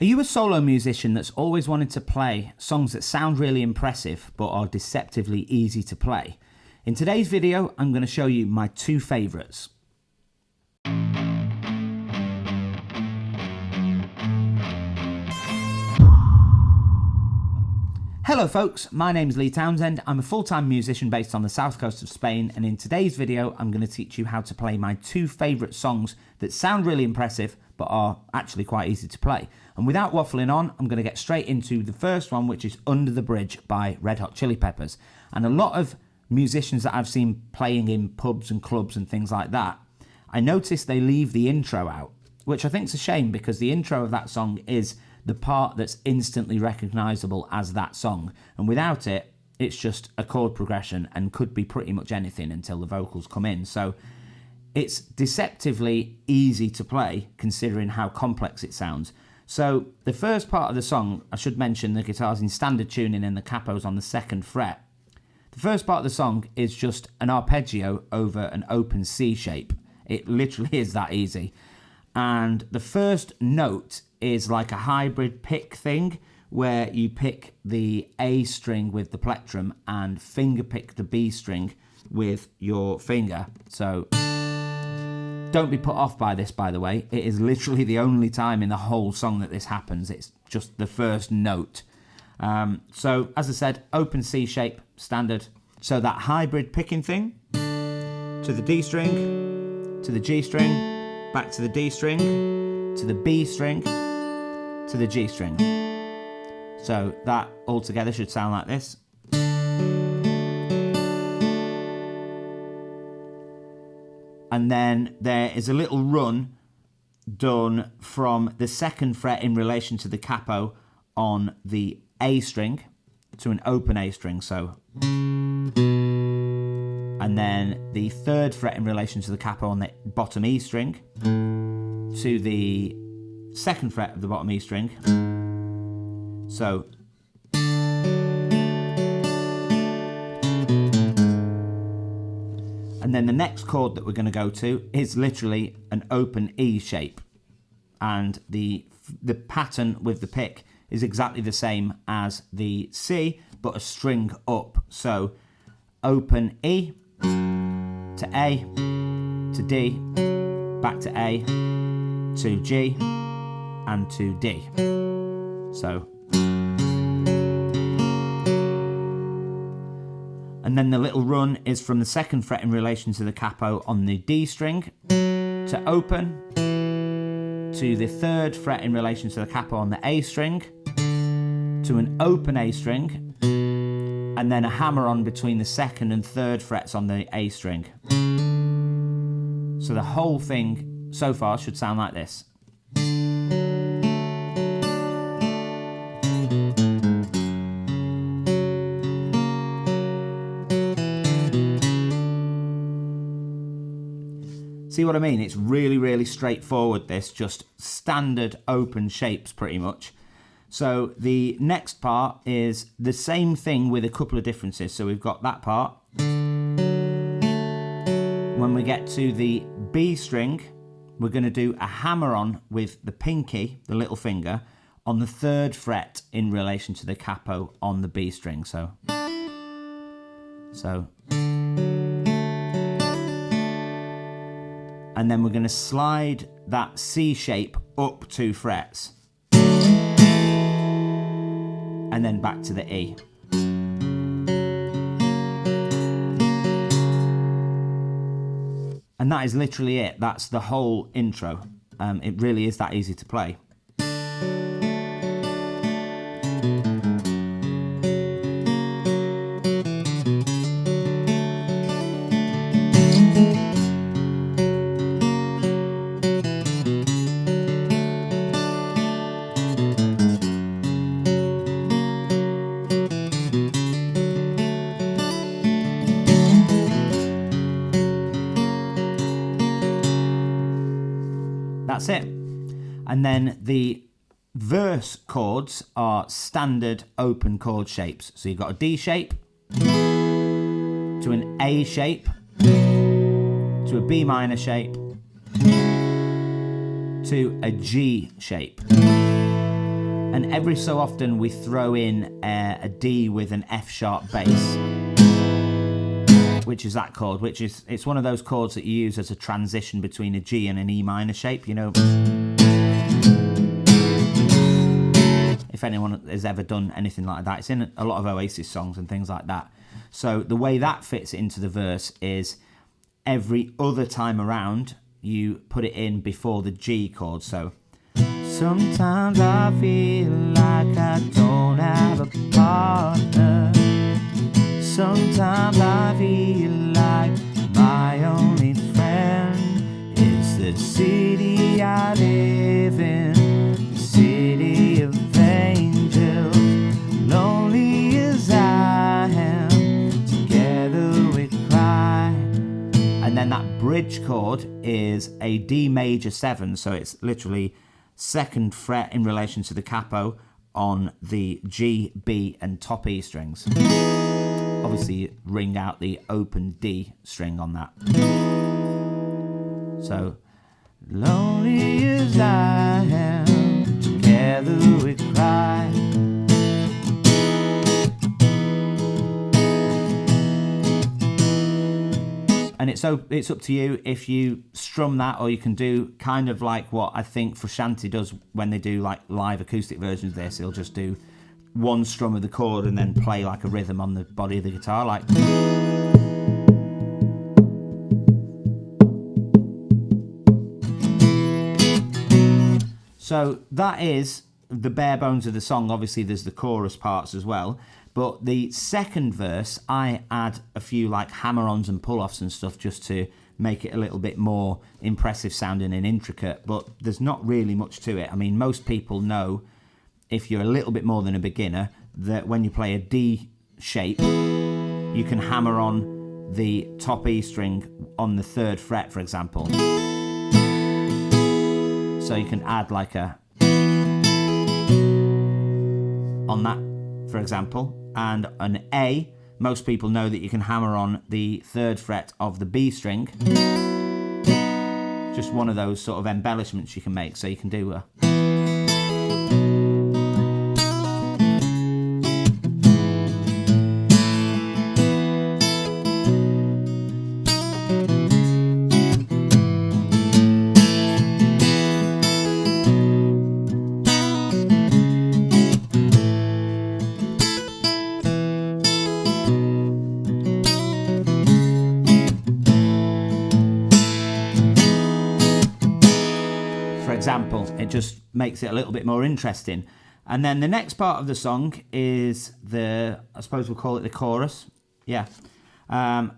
Are you a solo musician that's always wanted to play songs that sound really impressive but are deceptively easy to play? In today's video, I'm going to show you my two favourites. Hello folks, my name's Lee Townsend. I'm a full-time musician based on the south coast of Spain, and in today's video I'm going to teach you how to play my two favourite songs that sound really impressive but are actually quite easy to play. And without waffling on, I'm going to get straight into the first one, which is Under the Bridge by Red Hot Chili Peppers. And a lot of musicians that I've seen playing in pubs and clubs and things like that, I noticed they leave the intro out, which I think is a shame because the intro of that song is the part that's instantly recognisable as that song. And without it, it's just a chord progression and could be pretty much anything until the vocals come in. So it's deceptively easy to play considering how complex it sounds. So the first part of the song, I should mention the guitar's in standard tuning and the capo's on the 2nd fret. The first part of the song is just an arpeggio over an open C shape. It literally is that easy. And the first note is like a hybrid pick thing where you pick the A string with the plectrum and finger pick the B string with your finger. So don't be put off by this, by the way. It is literally the only time in the whole song that this happens. It's just the first note. So, as I said, open C shape, standard. So that hybrid picking thing, to the D string, to the G string, back to the D string, to the B string, to the G string. So that all together should sound like this. And then there is a little run done from the 2nd fret in relation to the capo on the A string to an open A string, so. And then the 3rd fret in relation to the capo on the bottom E string to the 2nd fret of the bottom E string. So. And then the next chord that we're going to go to is literally an open E shape. And the pattern with the pick is exactly the same as the C, but a string up. So open E to A to D, back to A to G and to D. So. And then the little run is from the 2nd fret in relation to the capo on the D string to open, to the 3rd fret in relation to the capo on the A string, to an open A string, and then a hammer on between the 2nd and 3rd frets on the A string. So the whole thing so far should sound like this. See what I mean? It's really, really straightforward, this, just standard open shapes pretty much. So the next part is the same thing with a couple of differences. So we've got that part. When we get to the B string, we're going to do a hammer on with the pinky, the little finger, on the 3rd fret in relation to the capo on the B string. So. And then we're going to slide that C shape up 2 frets. And then back to the E. And that is literally it. That's the whole intro. It really is that easy to play. That's it. And then the verse chords are standard open chord shapes. So you've got a D shape to an A shape to a B minor shape to a G shape. And every so often we throw in a D with an F sharp bass, which is that chord, it's one of those chords that you use as a transition between a G and an E minor shape, you know. If anyone has ever done anything like that, it's in a lot of Oasis songs and things like that. So the way that fits into the verse is every other time around, you put it in before the G chord. So sometimes I feel like I don't have a partner. Sometimes I feel like my only friend is the city I live in, the city of angels. Lonely as I am, together we cry. And then that bridge chord is a D major 7, so it's literally 2nd fret in relation to the capo on the G, B and top E strings. Obviously ring out the open D string on that. So lonely as I am, together we cry. And it's up to you if you strum that, or you can do kind of like what I think Frusciante does when they do like live acoustic versions of this. He'll just do one strum of the chord and then play like a rhythm on the body of the guitar, like. So that is the bare bones of the song. Obviously there's the chorus parts as well, but the second verse I add a few like hammer-ons and pull-offs and stuff just to make it a little bit more impressive sounding and intricate, but there's not really much to it. I mean, most people know, if you're a little bit more than a beginner, that when you play a D shape, you can hammer on the top E string on the 3rd fret, for example. So you can add like a on that, for example, and an A. Most people know that you can hammer on the 3rd fret of the B string. Just one of those sort of embellishments you can make. So you can do a. Example, it just makes it a little bit more interesting. And then the next part of the song is I suppose we'll call it the chorus. Yeah.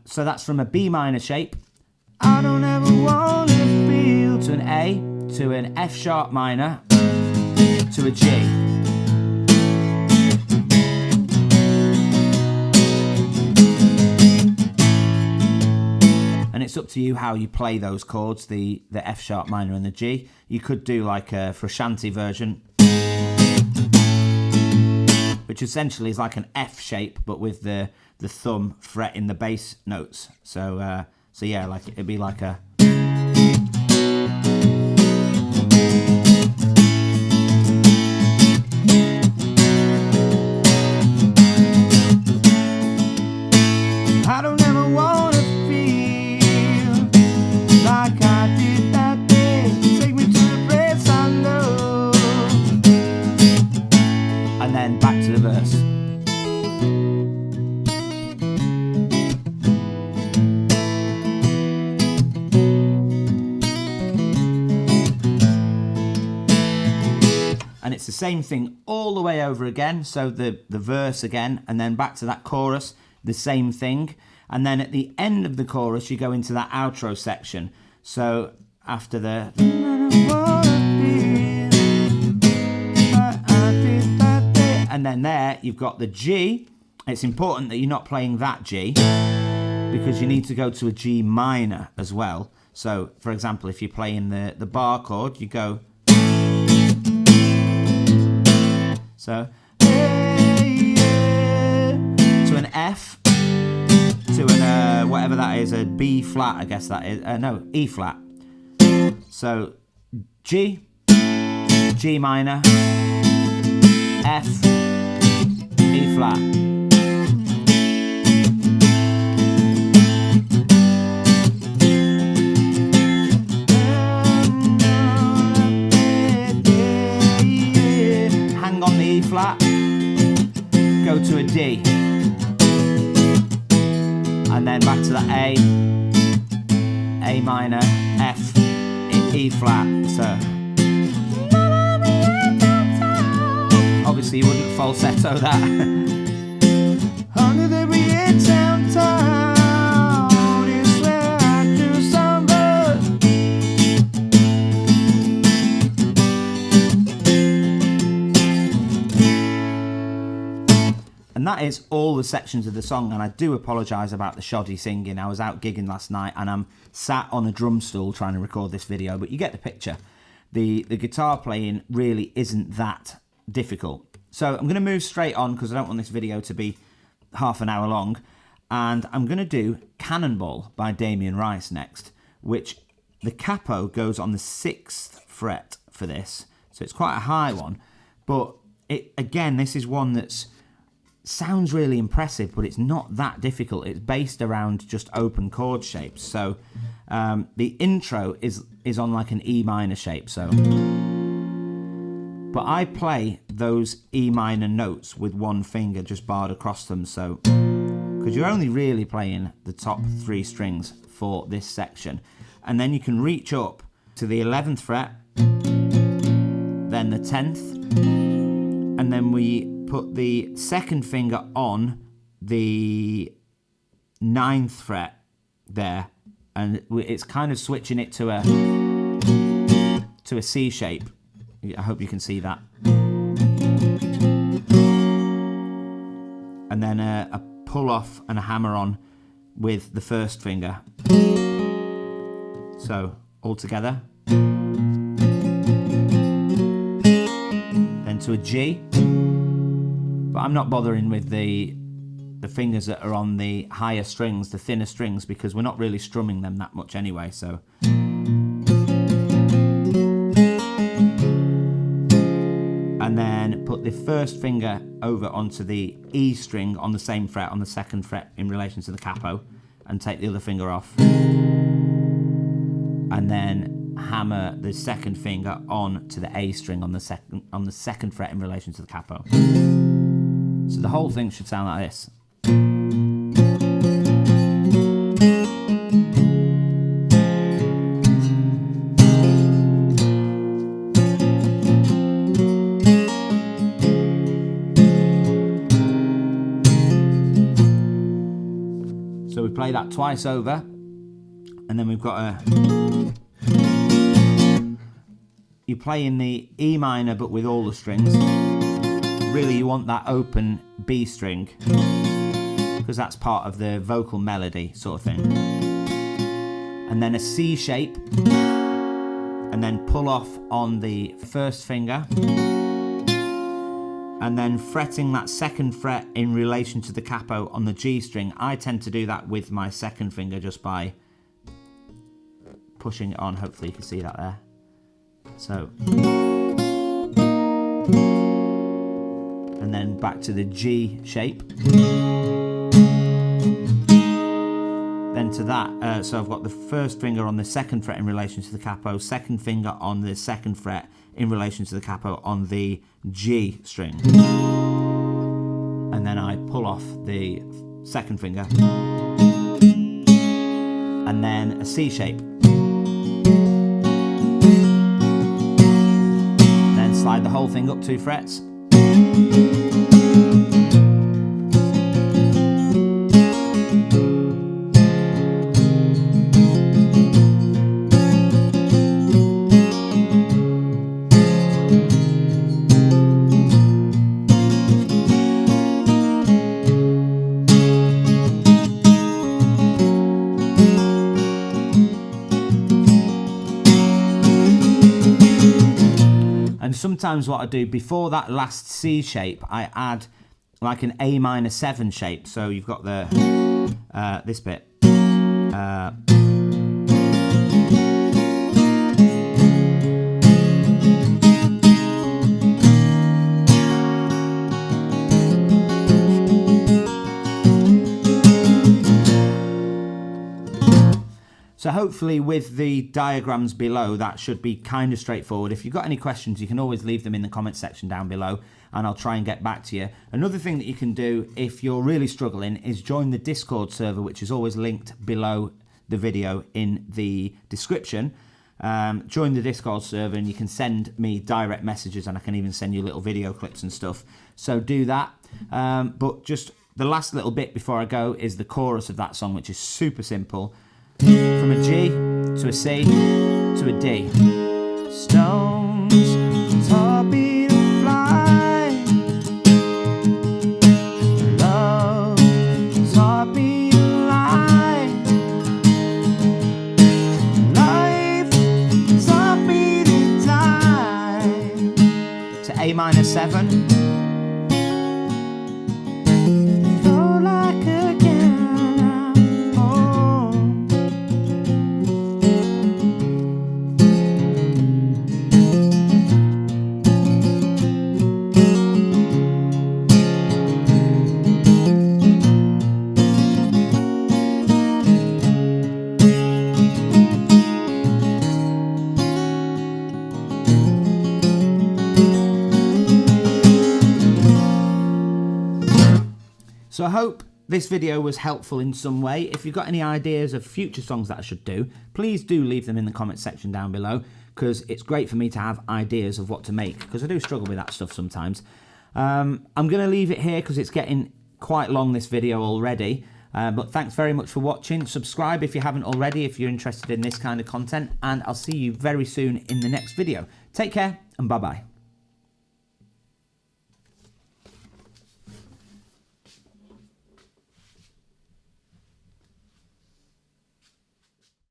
So that's from a B minor shape. I don't ever want to feel, to an A, to an F sharp minor, to a G. It's up to you how you play those chords, the F sharp minor and the G. You could do like a Frusciante version, which essentially is like an F shape, but with the thumb fretting the bass notes. So yeah, like it'd be like a. I don't ever want to feel like I did that day. Take me to the place I know. And then back to the verse. And it's the same thing all the way over again. So the verse again, and then back to that chorus, the same thing. And then at the end of the chorus, you go into that outro section. So after the. And then there, you've got the G. It's important that you're not playing that G, because you need to go to a G minor as well. So, for example, if you're playing the bar chord, you go. So. To an F. To an whatever that is, a B flat, I guess that is. No, E flat. So G, G minor, F, E flat. Hang on the E flat, go to a D, and then back to the A minor, F, E flat. So obviously you wouldn't falsetto that. Under the bridge downtown is where I do samba. And that is all the sections of the song, and I do apologise about the shoddy singing. I was out gigging last night and I'm sat on a drum stool trying to record this video, but you get the picture. The guitar playing really isn't that difficult. So I'm going to move straight on because I don't want this video to be half an hour long, and I'm going to do Cannonball by Damien Rice next, which the capo goes on the 6th fret for this, so it's quite a high one, but again, this is one that's sounds really impressive, but it's not that difficult. It's based around just open chord shapes. So the intro is on like an E minor shape. So, but I play those E minor notes with one finger just barred across them. So, because you're only really playing the top 3 strings for this section, and then you can reach up to the 11th fret, then the 10th, and then we put the 2nd finger on the 9th fret there, and it's kind of switching it to a C shape. I hope you can see that. And then a pull off and a hammer on with the 1st finger. So all together. Then to a G. But I'm not bothering with the fingers that are on the higher strings, the thinner strings, because we're not really strumming them that much anyway, so. And then put the 1st finger over onto the E string on the same fret, on the 2nd fret in relation to the capo, and take the other finger off. And then hammer the 2nd finger on to the A string on the 2nd fret in relation to the capo. So the whole thing should sound like this. So we play that twice over, and then we've got you play in the E minor but with all the strings. Really, you want that open B string because that's part of the vocal melody sort of thing. And then a C shape, and then pull off on the 1st finger, and then fretting that 2nd fret in relation to the capo on the G string. I tend to do that with my 2nd finger just by pushing it on. Hopefully you can see that there. So. And then back to the G shape. Then to that, so I've got the 1st finger on the 2nd fret in relation to the capo, 2nd finger on the 2nd fret in relation to the capo on the G string. And then I pull off the 2nd finger. And then a C shape. Then slide the whole thing up 2 frets. And sometimes what I do before that last C shape, I add like an A minor 7 shape. So you've got the this bit. hopefully with the diagrams below, that should be kind of straightforward. If you've got any questions, you can always leave them in the comment section down below, and I'll try and get back to you. Another thing that you can do if you're really struggling is join the Discord server, which is always linked below the video in the description. Join the Discord server and you can send me direct messages, and I can even send you little video clips and stuff. So do that. But just the last little bit before I go is the chorus of that song, which is super simple. From a G to a C to a D. Stones taught me to fly. Love taught me to lie. Life taught me to die. To A minor 7. So I hope this video was helpful in some way. If you've got any ideas of future songs that I should do, please do leave them in the comment section down below, because it's great for me to have ideas of what to make, because I do struggle with that stuff sometimes. I'm going to leave it here because it's getting quite long, this video already. But thanks very much for watching. Subscribe if you haven't already, if you're interested in this kind of content, and I'll see you very soon in the next video. Take care and bye-bye.